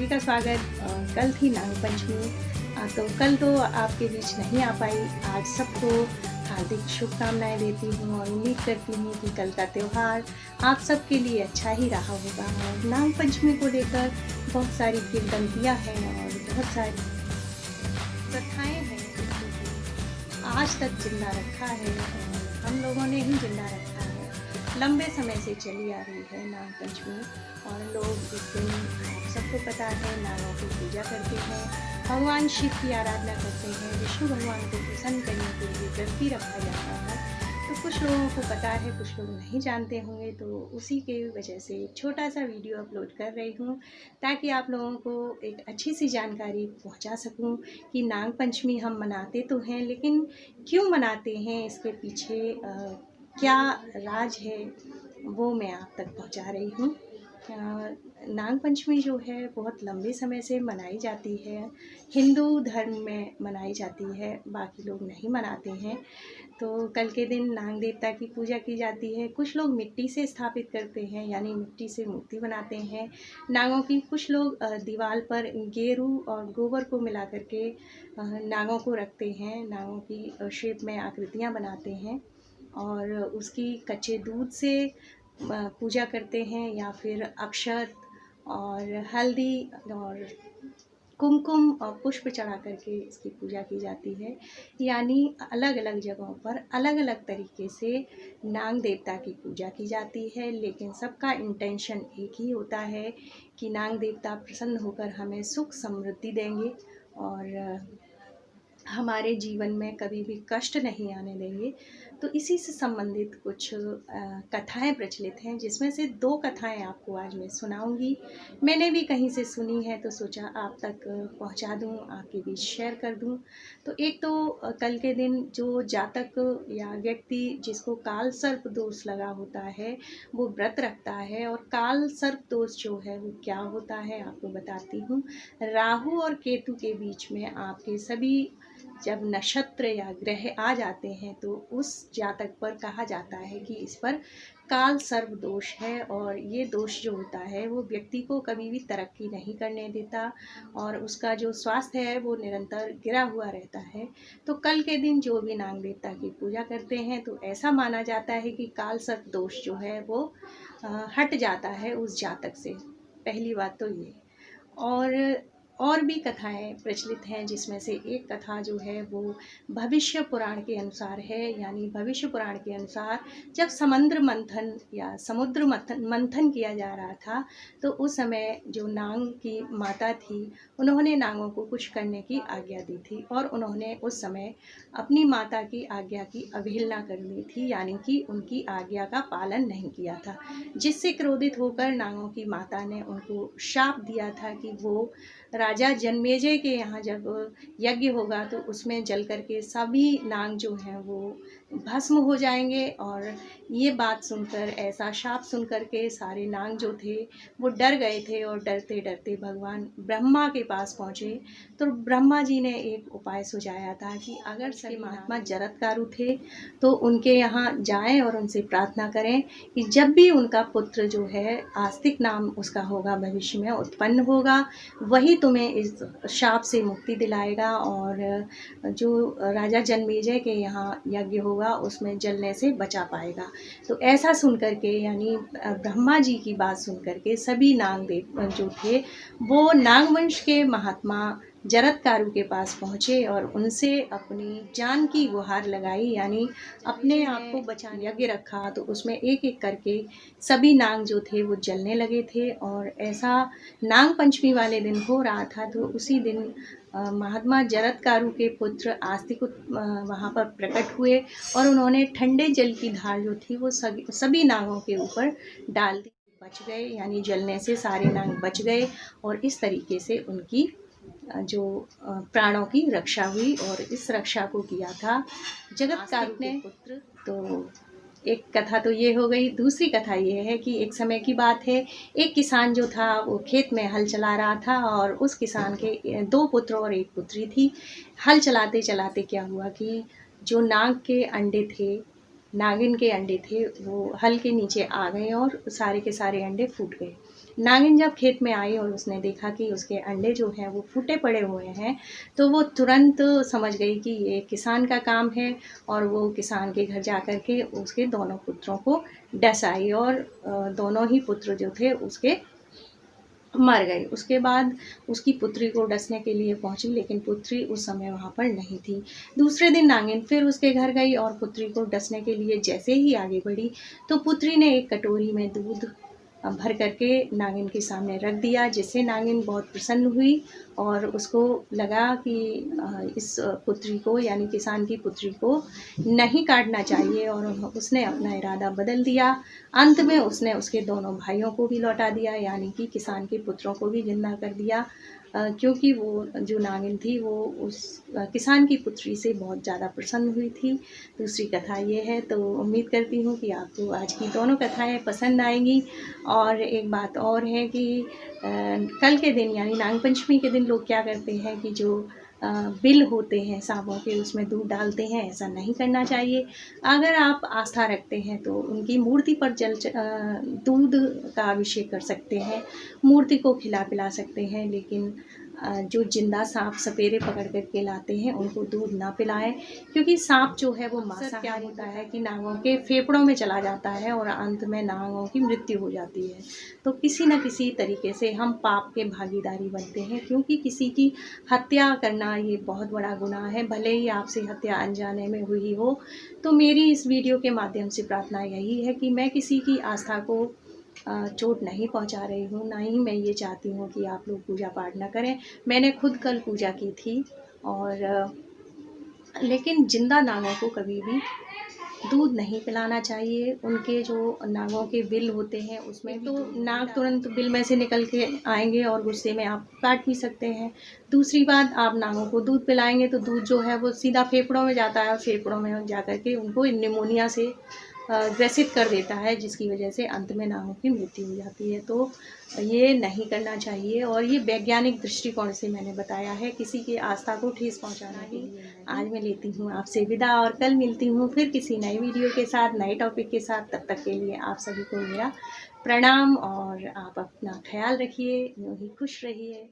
सभी का स्वागत। कल थी नाग पंचमी, तो कल तो आपके बीच नहीं आ पाई। आज सबको हार्दिक शुभकामनाएं देती हूँ और उम्मीद करती हूँ कि कल का त्यौहार आप सबके लिए अच्छा ही रहा होगा। और नाग पंचमी को लेकर बहुत सारी किंवदंतियाँ हैं और बहुत सारी प्रथाएं हैं जो आज तक जिंदा रखा है और हम लोगों ने ही जिंदा रखा है। लंबे समय से चली आ रही है नाग पंचमी और लोग इस दिन, आप सबको पता है, नागों की पूजा करते हैं, भगवान शिव की आराधना करते हैं, विष्णु भगवान को प्रसन्न करने के लिए व्रत भी रखा जाता है। तो कुछ लोगों को पता है, कुछ लोग नहीं जानते होंगे, तो उसी के वजह से एक छोटा सा वीडियो अपलोड कर रही हूँ ताकि आप लोगों को एक अच्छी सी जानकारी पहुँचा सकूँ कि नाग पंचमी हम मनाते तो हैं, लेकिन क्यों मनाते हैं, इसके पीछे क्या राज है, वो मैं आप तक पहुंचा रही हूँ। नाग पंचमी जो है बहुत लंबे समय से मनाई जाती है, हिंदू धर्म में मनाई जाती है, बाकी लोग नहीं मनाते हैं। तो कल के दिन नाग देवता की पूजा की जाती है। कुछ लोग मिट्टी से स्थापित करते हैं, यानी मिट्टी से मूर्ति बनाते हैं नागों की। कुछ लोग दीवार पर गेरू और गोबर को मिला करके नागों को रखते हैं, नागों की शेप में आकृतियाँ बनाते हैं और उसकी कच्चे दूध से पूजा करते हैं, या फिर अक्षत और हल्दी और कुमकुम और पुष्प चढ़ा करके इसकी पूजा की जाती है। यानी अलग अलग जगहों पर अलग अलग तरीके से नाग देवता की पूजा की जाती है, लेकिन सबका इंटेंशन एक ही होता है कि नाग देवता प्रसन्न होकर हमें सुख समृद्धि देंगे और हमारे जीवन में कभी भी कष्ट नहीं आने देंगे। तो इसी से संबंधित कुछ कथाएं प्रचलित हैं, जिसमें से 2 कथाएं आपको आज मैं सुनाऊंगी। मैंने भी कहीं से सुनी है तो सोचा आप तक पहुंचा दूं, आपके बीच शेयर कर दूं। तो एक तो कल के दिन जो जातक या व्यक्ति जिसको काल सर्प दोष लगा होता है, वो व्रत रखता है। और काल सर्प दोष जो है वो क्या होता है आपको बताती हूँ। राहु और केतु के बीच में आपके सभी जब नक्षत्र या ग्रह आ जाते हैं तो उस जातक पर कहा जाता है कि इस पर काल सर्प दोष है, और ये दोष जो होता है वो व्यक्ति को कभी भी तरक्की नहीं करने देता और उसका जो स्वास्थ्य है वो निरंतर गिरा हुआ रहता है। तो कल के दिन जो भी नाग देवता की पूजा करते हैं तो ऐसा माना जाता है कि काल सर्प दोष जो है वो हट जाता है उस जातक से। पहली बात तो ये। और भी कथाएं प्रचलित हैं, जिसमें से एक कथा जो है वो भविष्य पुराण के अनुसार है। यानी भविष्य पुराण के अनुसार जब समुद्र मंथन किया जा रहा था, तो उस समय जो नाग की माता थी, उन्होंने नागों को कुछ करने की आज्ञा दी थी और उन्होंने उस समय अपनी माता की आज्ञा की अवहेलना कर दी थी, यानी कि उनकी आज्ञा का पालन नहीं किया था, जिससे क्रोधित होकर नागों की माता ने उनको शाप दिया था कि वो राजा जन्मेजय के यहाँ जब यज्ञ होगा तो उसमें जल करके सभी नाग जो हैं वो भस्म हो जाएंगे। और ये बात सुनकर, ऐसा शाप सुनकर के सारे नाग जो थे वो डर गए थे और डरते डरते भगवान ब्रह्मा के पास पहुँचे। तो ब्रह्मा जी ने एक उपाय सुझाया था कि अगर सभी महात्मा जरत्कारु थे तो उनके यहाँ जाएं और उनसे प्रार्थना करें कि जब भी उनका पुत्र जो है, आस्तिक नाम उसका होगा, भविष्य में उत्पन्न होगा, वही तुम्हें इस शाप से मुक्ति दिलाएगा और जो राजा जन्मेजय के यहाँ यज्ञ होगा उसमें जलने से बचा पाएगा। तो ऐसा सुनकर के, यानी ब्रह्मा जी की बात सुनकर के सभी नागदेव जो थे वो नागवंश के महात्मा जरत्कारु के पास पहुँचे और उनसे अपनी जान की गुहार लगाई, यानी अपने आप को बचाने यज्ञ रखा। तो उसमें एक एक करके सभी नाग जो थे वो जलने लगे थे और ऐसा नाग पंचमी वाले दिन हो रहा था। तो उसी दिन महात्मा जरत्कारु के पुत्र आस्तिक वहाँ पर प्रकट हुए और उन्होंने ठंडे जल की धार जो थी वो सभी नागों के ऊपर डाल दी। बच गए, यानी जलने से सारे नाग बच गए और इस तरीके से उनकी जो प्राणों की रक्षा हुई। और इस रक्षा को किया था जगत्कारु ने पुत्र। तो एक कथा तो ये हो गई। दूसरी कथा ये है कि एक समय की बात है, एक किसान जो था वो खेत में हल चला रहा था और उस किसान के 2 पुत्र और 1 पुत्री थी। हल चलाते चलाते क्या हुआ कि जो नाग के अंडे थे, नागिन के अंडे थे, वो हल के नीचे आ गए और सारे के सारे अंडे फूट गए। नागिन जब खेत में आई और उसने देखा कि उसके अंडे जो हैं वो फूटे पड़े हुए हैं, तो वो तुरंत समझ गई कि ये किसान का काम है, और वो किसान के घर जा कर के उसके दोनों पुत्रों को डस आई, और दोनों ही पुत्र जो थे उसके मर गई। उसके बाद उसकी पुत्री को डसने के लिए पहुंची, लेकिन पुत्री उस समय वहाँ पर नहीं थी। दूसरे दिन नागिन फिर उसके घर गई और पुत्री को डसने के लिए जैसे ही आगे बढ़ी, तो पुत्री ने एक कटोरी में दूध भर करके नागिन के सामने रख दिया, जिससे नागिन बहुत प्रसन्न हुई और उसको लगा कि इस पुत्री को, यानी किसान की पुत्री को नहीं काटना चाहिए, और उसने अपना इरादा बदल दिया। अंत में उसने उसके दोनों भाइयों को भी लौटा दिया, यानी कि किसान के पुत्रों को भी जिंदा कर दिया, क्योंकि वो जो नागिन थी वो उस किसान की पुत्री से बहुत ज़्यादा प्रसन्न हुई थी। दूसरी कथा ये है। तो उम्मीद करती हूँ कि आपको आज की दोनों कथाएं पसंद आएंगी। और एक बात और है कि कल के दिन यानी नाग पंचमी के दिन लोग क्या करते हैं कि जो बिल होते हैं सांपों के, उसमें दूध डालते हैं। ऐसा नहीं करना चाहिए। अगर आप आस्था रखते हैं तो उनकी मूर्ति पर दूध का अभिषेक कर सकते हैं, मूर्ति को खिला पिला सकते हैं, लेकिन जो जिंदा सांप सपेरे पकड़ करके लाते हैं उनको दूध ना पिलाएं, क्योंकि सांप जो है वो मांसाहारी क्या होता है कि नागों के फेफड़ों में चला जाता है और अंत में नागों की मृत्यु हो जाती है। तो किसी न किसी तरीके से हम पाप के भागीदारी बनते हैं, क्योंकि किसी की हत्या करना ये बहुत बड़ा गुनाह है, भले ही आपसे हत्या अनजाने में हुई हो। तो मेरी इस वीडियो के माध्यम से प्रार्थना यही है कि मैं किसी की आस्था को चोट नहीं पहुंचा रही हूँ, ना ही मैं ये चाहती हूँ कि आप लोग पूजा पाठ ना करें। मैंने खुद कल पूजा की थी, और लेकिन जिंदा नागों को कभी भी दूध नहीं पिलाना चाहिए। उनके जो नागों के बिल होते हैं उसमें तो नाग तुरंत बिल में से निकल के आएंगे और गुस्से में आपको काट भी सकते हैं। दूसरी बात, आप नागों को दूध पिलाएंगे तो दूध जो है वो सीधा फेफड़ों में जाता है, और फेफड़ों में जा कर के उनको निमोनिया से ग्रसित कर देता है, जिसकी वजह से अंत में नागों की मृत्यु हो जाती है। तो ये नहीं करना चाहिए, और ये वैज्ञानिक दृष्टिकोण से मैंने बताया है, किसी की आस्था को ठेस पहुंचाना ही। आज मैं लेती हूँ आपसे विदा, और कल मिलती हूँ फिर किसी नए वीडियो के साथ, नए टॉपिक के साथ। तब तक के लिए आप सभी को मेरा प्रणाम, और आप अपना ख्याल रखिए, यूँ ही खुश रहिए।